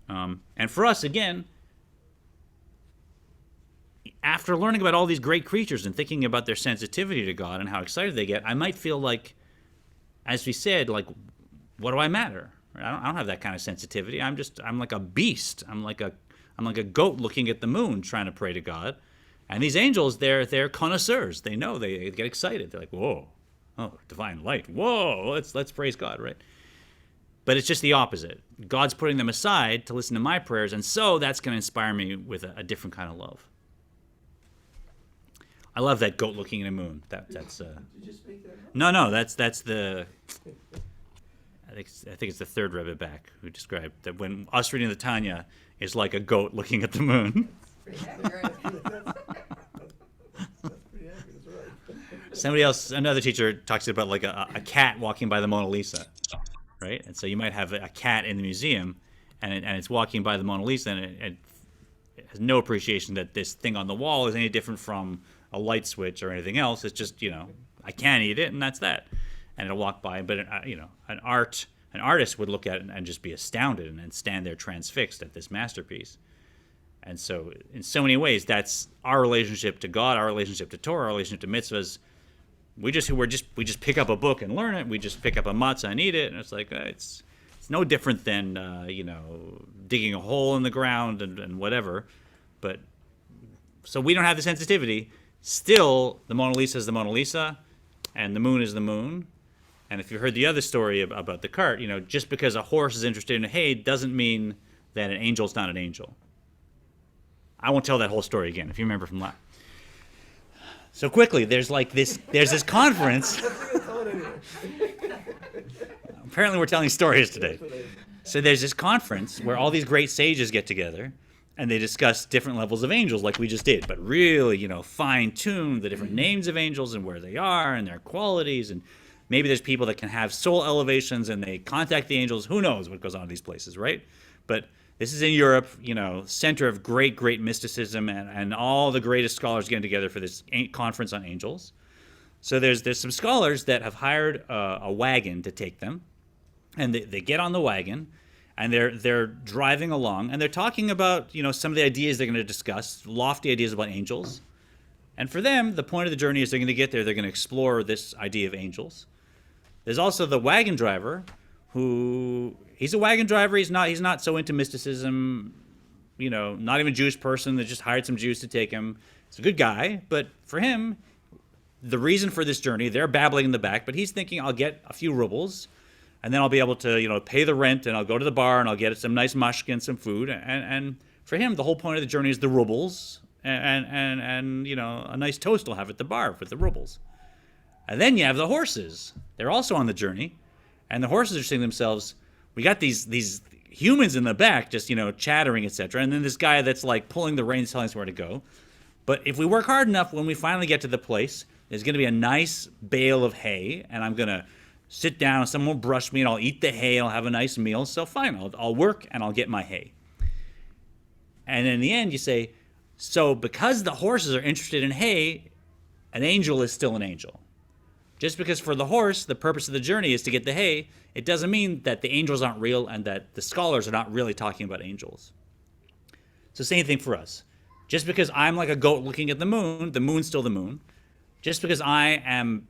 And for us, again, after learning about all these great creatures and thinking about their sensitivity to God and how excited they get, I might feel like, as we said, like, what do I matter? I don't have that kind of sensitivity. I'm like a beast. I'm like a goat looking at the moon trying to pray to God. And these angels, they're connoisseurs. They know, they get excited. They're like, whoa, oh, divine light. Whoa, let's praise God, right? But it's just the opposite. God's putting them aside to listen to my prayers, and so that's going to inspire me with a different kind of love. I love that goat looking at a moon. That's Did you just make that up? No, that's the. I think it's the third Rebbe back who described that when us reading the Tanya is like a goat looking at the moon. Somebody else, another teacher, talks about like a cat walking by the Mona Lisa, right? And so you might have a cat in the museum, and it's walking by the Mona Lisa, and it has no appreciation that this thing on the wall is any different from a light switch or anything else. It's just, I can't eat it, and that's that. And it'll walk by. But, an artist would look at it and just be astounded and stand there transfixed at this masterpiece. And so, in so many ways, that's our relationship to God, our relationship to Torah, our relationship to mitzvahs. We just pick up a book and learn it. We just pick up a matzah and eat it, and it's like it's no different than digging a hole in the ground and whatever. But so we don't have the sensitivity. Still, the Mona Lisa is the Mona Lisa, and the moon is the moon. And if you heard the other story about the cart, just because a horse is interested in hay doesn't mean that an angel's not an angel. I won't tell that whole story again, if you remember from last. So quickly, there's this conference. Apparently we're telling stories today. So there's this conference where all these great sages get together, and they discuss different levels of angels like we just did, but really, fine-tune the different names of angels and where they are and their qualities. And maybe there's people that can have soul elevations and they contact the angels. Who knows what goes on in these places, right? But this is in Europe, center of great, great mysticism, and all the greatest scholars getting together for this conference on angels. So there's some scholars that have hired a wagon to take them, and they get on the wagon, and they're driving along, and they're talking about some of the ideas they're going to discuss, lofty ideas about angels. And for them, the point of the journey is they're going to get there, they're going to explore this idea of angels. There's also the wagon driver, who he's a wagon driver. He's not so into mysticism, not even a Jewish person that just hired some Jews to take him. He's a good guy, but for him, the reason for this journey, they're babbling in the back, but he's thinking, I'll get a few rubles, and then I'll be able to, pay the rent, and I'll go to the bar, and I'll get some nice mashke and some food. And for him, the whole point of the journey is the rubles, and a nice toast he'll have at the bar with the rubles. And then you have the horses. They're also on the journey, and the horses are saying to themselves, we got these humans in the back just, chattering, etc. And then this guy that's like pulling the reins telling us where to go. But if we work hard enough, when we finally get to the place, there's going to be a nice bale of hay, and I'm going to sit down, someone will brush me, and I'll eat the hay, and I'll have a nice meal. So fine, I'll work, and I'll get my hay. And in the end, you say, so because the horses are interested in hay, an angel is still an angel. Just because for the horse, the purpose of the journey is to get the hay, it doesn't mean that the angels aren't real and that the scholars are not really talking about angels. So same thing for us. Just because I'm like a goat looking at the moon's still the moon. Just because I am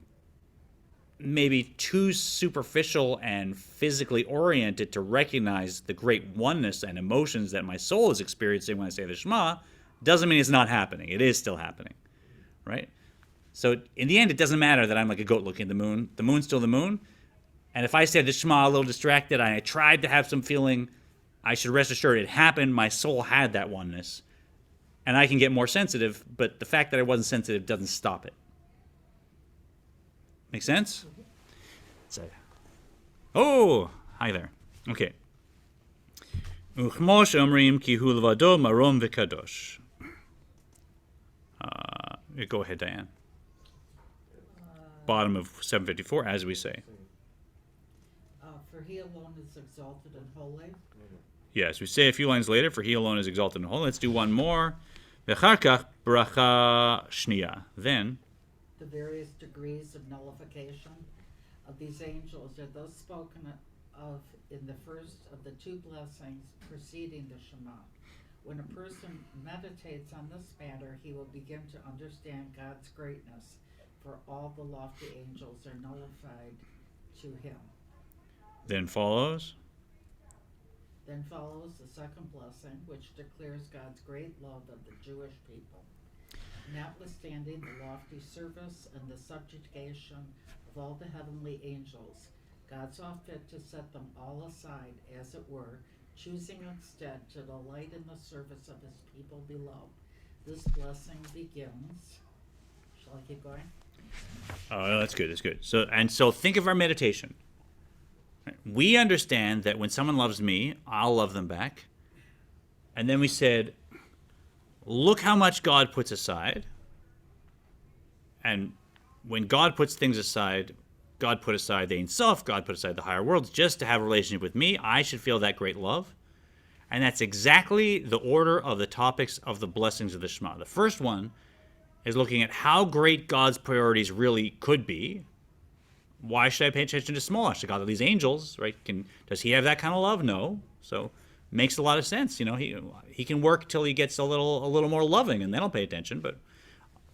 maybe too superficial and physically oriented to recognize the great oneness and emotions that my soul is experiencing when I say the Shema, doesn't mean it's not happening. It is still happening, right? So in the end, it doesn't matter that I'm like a goat looking at the moon. The moon's still the moon. And if I said the Shema a little distracted, I tried to have some feeling, I should rest assured it happened. My soul had that oneness. And I can get more sensitive, but the fact that I wasn't sensitive doesn't stop it. Make sense? So, oh, hi there. Okay. Uchmosh omrim ki hu levado marom v'kadosh. Go ahead, Diane. Bottom of 754, as we say. For he alone is exalted and holy. Yes, we say a few lines later, for he alone is exalted and holy. Let's do one more. V'char kach bracha shniya. Then, The various degrees of nullification of these angels are thus spoken of in the first of the two blessings preceding the Shema. When a person meditates on this matter, he will begin to understand God's greatness, for all the lofty angels are nullified to him. then follows. Then follows the second blessing, which declares God's great love of the Jewish people. Notwithstanding the lofty service and the subjugation of all the heavenly angels, God saw fit to set them all aside, as it were, choosing instead to delight in the service of his people below. This blessing begins. Shall I keep going? Oh, that's good. That's good. So think of our meditation. We understand that when someone loves me, I'll love them back. And then we said, look how much God puts aside. And when God puts things aside, God put aside the Ein Sof, God put aside the higher worlds, just to have a relationship with me. I should feel that great love. And that's exactly the order of the topics of the blessings of the Shema. The first one is looking at how great God's priorities really could be. Why should I pay attention to Smolash? The God of these angels, right? Does he have that kind of love? No. So makes a lot of sense. You know, he can work till he gets a little more loving, and then I'll pay attention. But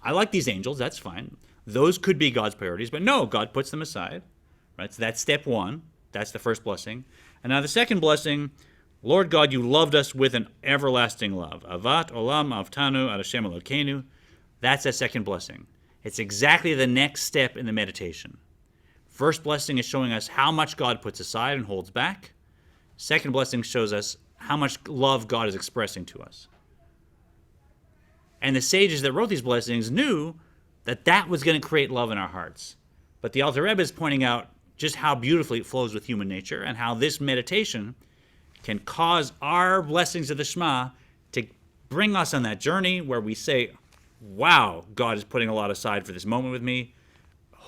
I like these angels. That's fine. Those could be God's priorities, but no, God puts them aside, right? So that's step one. That's the first blessing. And now the second blessing, Lord God, you loved us with an everlasting love. Avat olam avtanu ad Hashem Elokeinu. That's that second blessing. It's exactly the next step in the meditation. First blessing is showing us how much God puts aside and holds back. Second blessing shows us how much love God is expressing to us. And the sages that wrote these blessings knew that that was going to create love in our hearts. But the Alter Rebbe is pointing out just how beautifully it flows with human nature and how this meditation can cause our blessings of the Shema to bring us on that journey where we say, wow, God is putting a lot aside for this moment with me.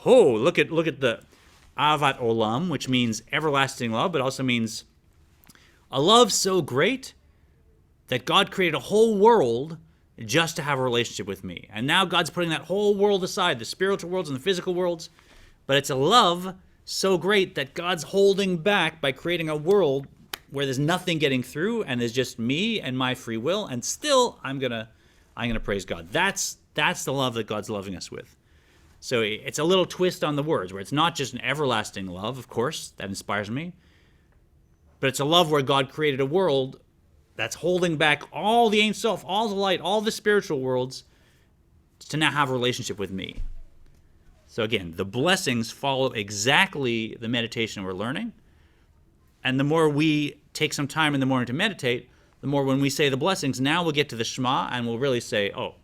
Oh, look at the Avat Olam, which means everlasting love, but also means a love so great that God created a whole world just to have a relationship with me. And now God's putting that whole world aside, the spiritual worlds and the physical worlds, but it's a love so great that God's holding back by creating a world where there's nothing getting through and there's just me and my free will, and still I'm gonna praise God. That's the love that God's loving us with. So it's a little twist on the words, where it's not just an everlasting love, of course, that inspires me, but it's a love where God created a world that's holding back all the Ein Sof, all the light, all the spiritual worlds, to now have a relationship with me. So again, the blessings follow exactly the meditation we're learning. And the more we take some time in the morning to meditate, the more when we say the blessings, now we'll get to the Shema and we'll really say, oh,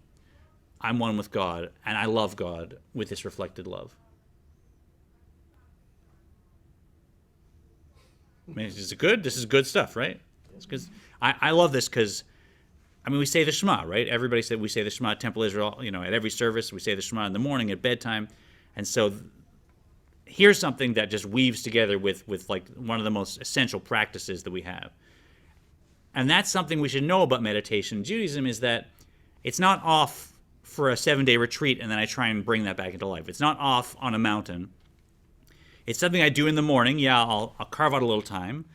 I'm one with God, and I love God with this reflected love. I mean, this is good stuff, right? Because I love this because, I mean, we say the Shema, right? Everybody said we say the Shema at Temple Israel, at every service. We say the Shema in the morning, at bedtime. And so here's something that just weaves together with like one of the most essential practices that we have. And that's something we should know about meditation in Judaism, is that it's not off for a 7-day retreat and then I try and bring that back into life. It's not off on a mountain. It's something I do in the morning. Yeah, I'll carve out a little time,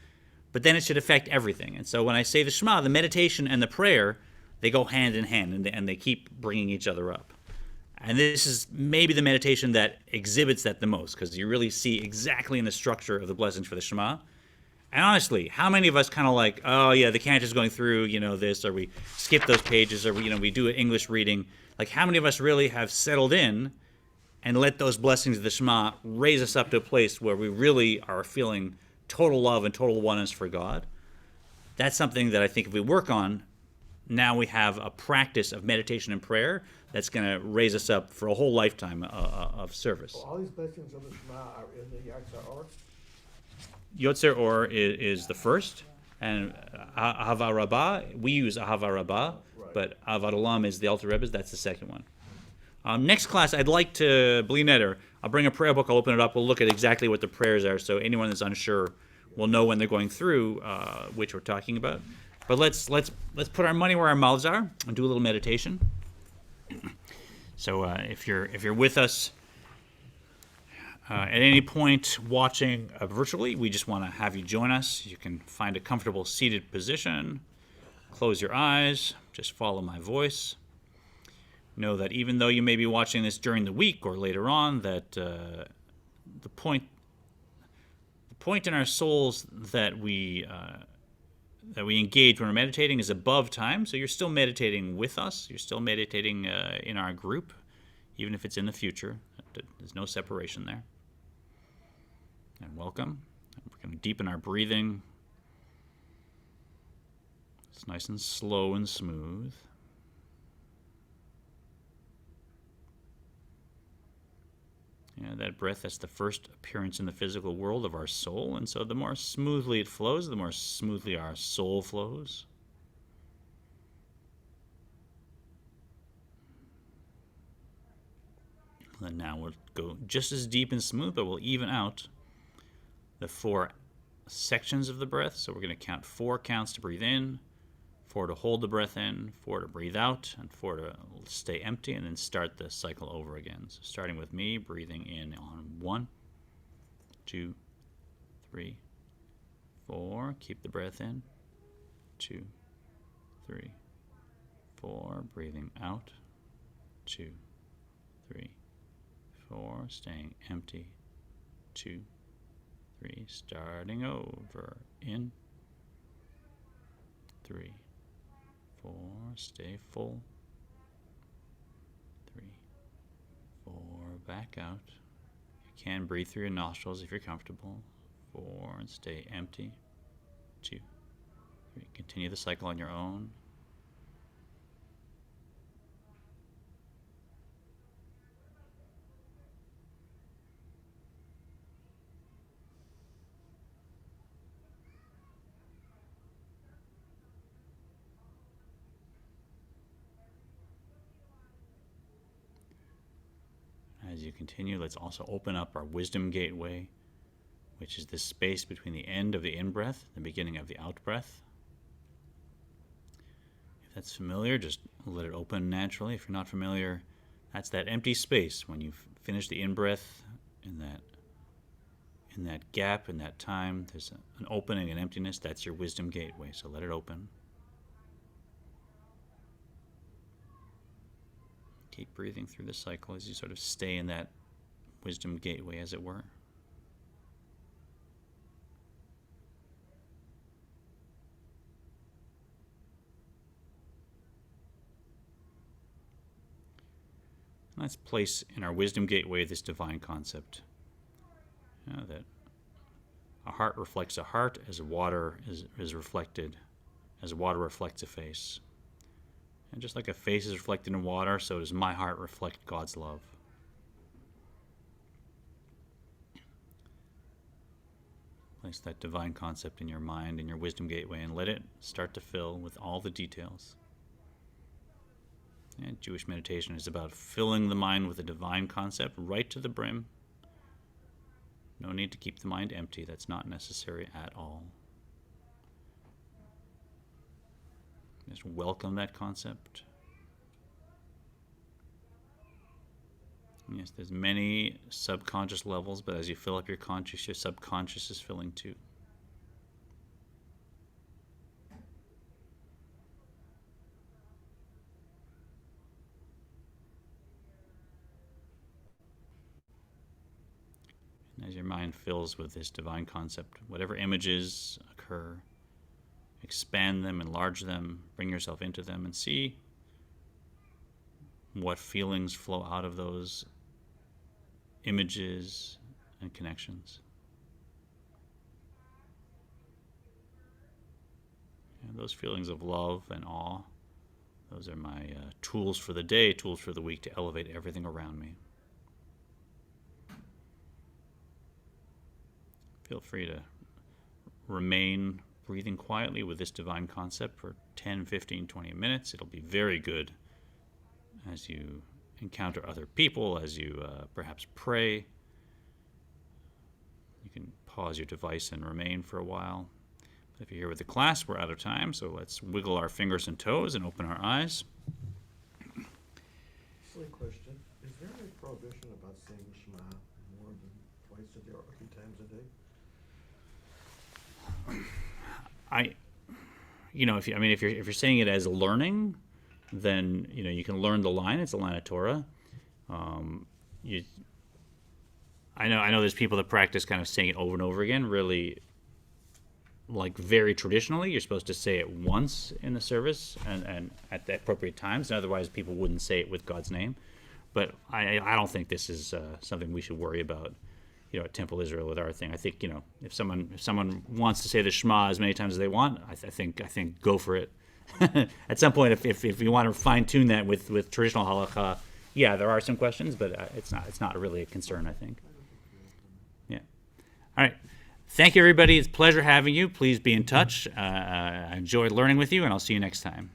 but then it should affect everything. And so when I say the Shema, the meditation and the prayer, they go hand in hand, and they keep bringing each other up. And this is maybe the meditation that exhibits that the most, because you really see exactly in the structure of the blessings for the Shema. And honestly, how many of us kind of like, oh yeah, the Cantor's going through, this, or we skip those pages, or we do an English reading. Like, how many of us really have settled in and let those blessings of the Shema raise us up to a place where we really are feeling total love and total oneness for God? That's something that I think if we work on, now we have a practice of meditation and prayer that's going to raise us up for a whole lifetime of service. All these blessings of the Shema are in the Yatzer Or? Yotzer Or is the first, and Ahava Rabbah, we use Ahava Rabbah, but Ahavat Olam is the Alter Rebbe's, that's the second one. Next class, I'd like to, bli neder, I'll bring a prayer book, I'll open it up, we'll look at exactly what the prayers are, so anyone that's unsure will know when they're going through which we're talking about. But let's put our money where our mouths are and do a little meditation. So if you're with us at any point watching virtually, we just want to have you join us. You can find a comfortable seated position, close your eyes, just follow my voice. Know that even though you may be watching this during the week or later on, that the point in our souls that we engage when we're meditating is above time. So you're still meditating with us. You're still meditating in our group, even if it's in the future. There's no separation there. And welcome. We're going to deepen our breathing. It's nice and slow and smooth. That breath, that's the first appearance in the physical world of our soul. And so the more smoothly it flows, the more smoothly our soul flows. And now we'll go just as deep and smooth, but we'll even out the 4 sections of the breath. So we're going to count 4 counts to breathe in, 4 to hold the breath in, 4 to breathe out, and 4 to stay empty, and then start the cycle over again. So starting with me, breathing in on 1, 2, 3, 4. Keep the breath in. 2, 3, 4. Breathing out. 2, 3, 4. Staying empty. 2, 3. Starting over. In. 3, 4, stay full. 3, 4, back out. You can breathe through your nostrils if you're comfortable. 4, and stay empty. 2, 3, continue the cycle on your own. As you continue, let's also open up our wisdom gateway, which is this space between the end of the in-breath and the beginning of the out-breath. If that's familiar, just let it open naturally. If you're not familiar, that's that empty space when you finish the in-breath. In that gap, in that time, there's an opening and emptiness. That's your wisdom gateway, so let it open. Keep breathing through the cycle as you sort of stay in that wisdom gateway, as it were. Let's place in our wisdom gateway this divine concept. That a heart reflects a heart as water is reflected, as water reflects a face. And just like a face is reflected in water, so does my heart reflect God's love. Place that divine concept in your mind, in your wisdom gateway, and let it start to fill with all the details. And Jewish meditation is about filling the mind with a divine concept right to the brim. No need to keep the mind empty. That's not necessary at all. Just welcome that concept. Yes, there's many subconscious levels, but as you fill up your conscious, your subconscious is filling too. As your mind fills with this divine concept, whatever images occur, expand them, enlarge them, bring yourself into them, and see what feelings flow out of those images and connections. And those feelings of love and awe, those are my tools for the day, tools for the week to elevate everything around me. Feel free to remain breathing quietly with this divine concept for 10, 15, 20 minutes. It'll be very good as you encounter other people, as you perhaps pray. You can pause your device and remain for a while. If you're here with the class, we're out of time, so let's wiggle our fingers and toes and open our eyes. Silly question. Is there any prohibition about saying Shema more than twice a day or 3 times a day? If you're saying it as learning, then you can learn the line. It's a line of Torah. I know there's people that practice kind of saying it over and over again. Really, like very traditionally, you're supposed to say it once in the service and at the appropriate times. And otherwise, people wouldn't say it with God's name. But I don't think this is something we should worry about. At Temple Israel with our thing. I think if someone wants to say the Shema as many times as they want, I think go for it. At some point, if you want to fine tune that with traditional halakha, yeah, there are some questions, but it's not really a concern, I think. Yeah. All right. Thank you, everybody. It's a pleasure having you. Please be in touch. I enjoyed learning with you, and I'll see you next time.